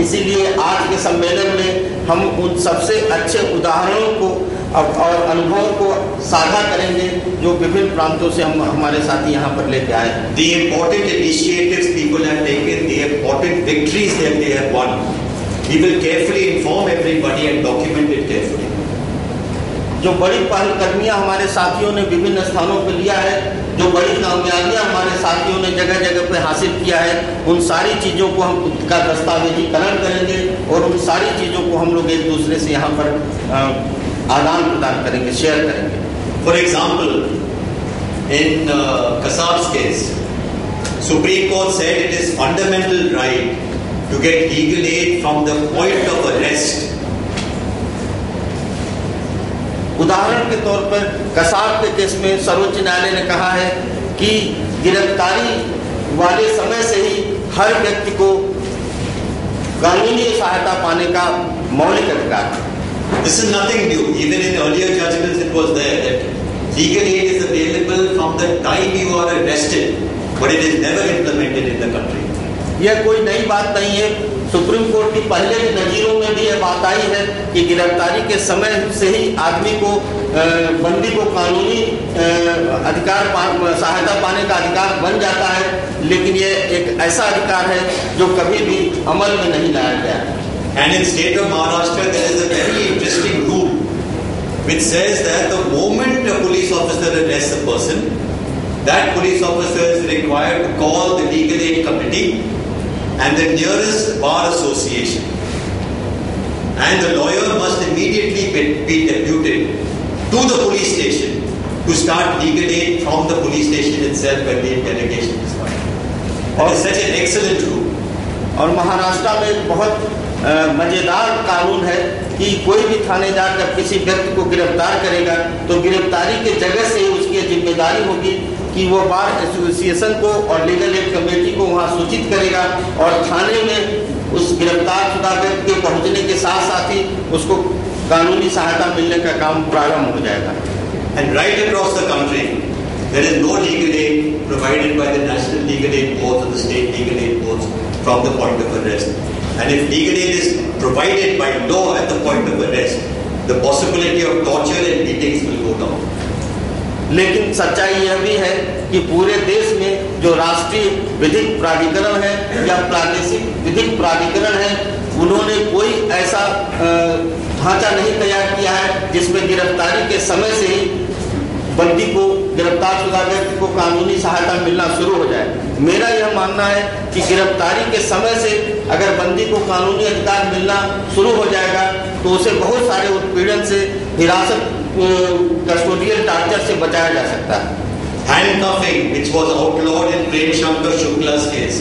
इसीलिए आज के सम्मेलन में हम उन सबसे अच्छे उदाहरणों को और अनुभवों को साझा करेंगे जो विभिन्न प्रांतों से हम हमारे साथी यहाँ पर लेके आए। The important initiatives people have taken, the important victories that they have won, we will carefully inform everybody and document it carefully. जो बड़ी पहलकदमियां हमारे साथियों ने विभिन्न स्थानों पर लिया है, जो बड़ी कामयाबियां हमारे साथियों ने जगह जगह पे हासिल किया है, उन सारी चीज़ों को हम का दस्तावेजीकरण करेंगे और उन सारी चीज़ों को हम लोग एक दूसरे से यहाँ पर आदान प्रदान करेंगे, शेयर करेंगे। For example, in Kasab's case, Supreme Court said it is fundamental right to get legal aid from the point of arrest. उदाहरण के तौर पर कसाब के केस में सर्वोच्च न्यायालय ने कहा है कि गिरफ्तारी वाले समय से ही हर व्यक्ति को कानूनी सहायता पाने का मौलिक अधिकार है। This is nothing new. Even in earlier judgments it was there that legal aid is available from the time you are arrested, but it is never implemented in the country. यह कोई नई बात नहीं है। सुप्रीम कोर्ट की पहले की नजीरों में भी यह बात आई है कि गिरफ्तारी के समय से ही आदमी को बंदी को कानूनी अधिकार सहायता पाने का अधिकार बन जाता है, लेकिन यह एक ऐसा अधिकार है जो कभी भी अमल में नहीं लाया गया। And in state of Maharashtra there is a very interesting rule which says that the moment a police officer arrests a person, that police officer is required to call the legal aid committee and the nearest bar association, and the lawyer must immediately be deputed to the police station to start legal aid from the police station itself when the interrogation is started. It is such an excellent rule. और महाराष्ट्र में एक बहुत मजेदार कानून है कि कोई भी थानेदार जब किसी व्यक्ति को गिरफ्तार करेगा तो गिरफ्तारी के जगह से उसकी जिम्मेदारी होगी कि वो बार एसोसिएशन को और लीगल एड कमेटी को वहाँ सूचित करेगा और थाने में उस गिरफ्तार शुदा व्यक्ति के पहुँचने के साथ साथ ही उसको कानूनी सहायता मिलने का काम प्रारंभ हो जाएगा। And right across the country there is no legal aid provided by the national legal aid boards or the state legal aid boards from the point of arrest. And if legal aid is provided by law at the point of arrest, the possibility of torture and beatings will go down. लेकिन सच्चाई यह भी है कि पूरे देश में जो राष्ट्रीय विधिक प्राधिकरण है या प्रादेशिक विधिक प्राधिकरण है, उन्होंने कोई ऐसा ढांचा नहीं तैयार किया है जिसमें गिरफ्तारी के समय से ही बंदी को गिरफ्तार शुदा व्यक्ति को कानूनी सहायता मिलना शुरू हो जाए। मेरा यह मानना है कि गिरफ्तारी के समय से अगर बंदी को कानूनी अधिकार मिलना शुरू हो जाएगा तो उसे बहुत सारे उत्पीड़न से, हिरासत, कस्टोडियल टार्चर से बचाया जा सकता है। Handcuffing, which was outlawed in Prem Shankar Shukla's case,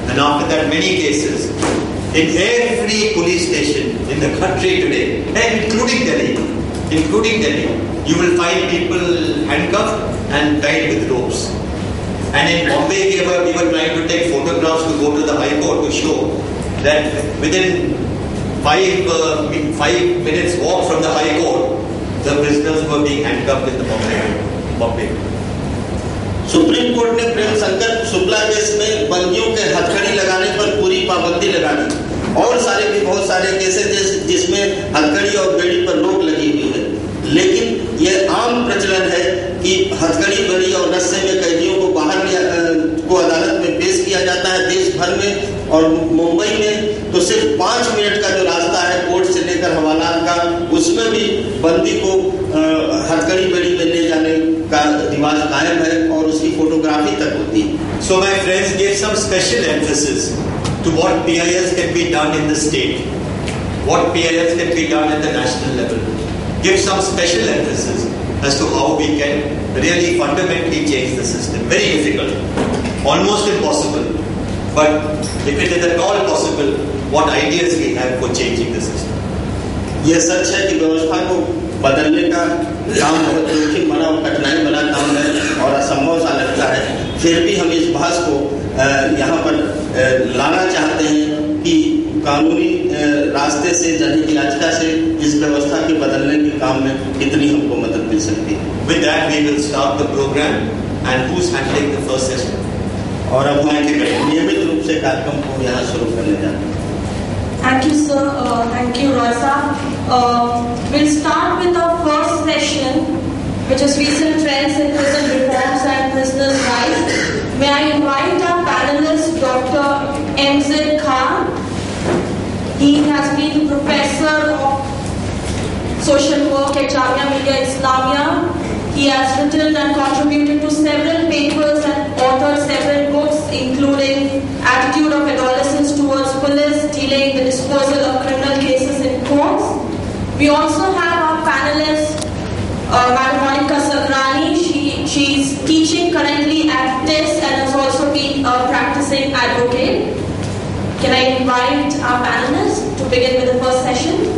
and after that many cases, in every police station in the country today, and including Delhi, you will find people handcuffed and tied with ropes. And in Bombay, we were trying to take photographs to go to the High Court to show that within 5 minutes walk from the High Court, the prisoners were being handcuffed in the Bombay. Supreme court ने Prem Shankar Shukla case में बंदियों के हथकड़ी लगाने पर पूरी पाबंदी लगा दी और बहुत सारे केसेस जिसमें हथकड़ी और बेड़ी पर रोक लगी हुई है, लेकिन यह आम प्रचलन है कि हथकड़ी, बेड़ी और रस्से में कैदियों को को अदालत में पेश किया जाता है देश भर में। और मुंबई में तो सिर्फ 5 मिनट का जो रास्ता है कोर्ट से लेकर हवालात का, उसमें भी बंदी को हथकड़ी, बेड़ी में ले जाने का रिवाज कायम है और उसकी फोटोग्राफी तक होती है। So my friends gave some special emphasis to what PIS can be done in the state, what PIS can be done at the national level. Give some special emphasis as to how we can really fundamentally change the system. Very difficult, almost impossible. But if it is at all possible, what ideas we have for changing the system? यह सच है कि व्यवस्था को बदलने का काम बहुत जोखिम भरा और कठिनाई भरा काम है और असंभव सा लगता है। फिर भी हम इस बहस को यहाँ पर लाना चाहते हैं कि कानूनी रास्ते से, जनहित याचिका से इस व्यवस्था के बदलने के काम में कितनी हमको मदद मिल सकती है। With that we will start the program and who's handling the first session? और अब हम नियमित रूप से कार्यक्रम को यहाँ शुरू करने जा रहे हैं। Thank you, sir. Thank you, Rosa. We'll start with our first session, which is recent trends in prison reforms and prisoners' rights. May I invite our panelist, Dr. M.Z. Khan. He has been professor of social work at Jamia Millia Islamia. He has written and contributed to several papers and authored several books, including Attitude of Adolescents Towards Police, Delaying the Disposal of Criminal Cases in Courts. We also have our panelist, Madam Monica Sagrani. She's teaching currently at TIS and has also been a practicing advocate. Can I invite our panelists to begin with the first session?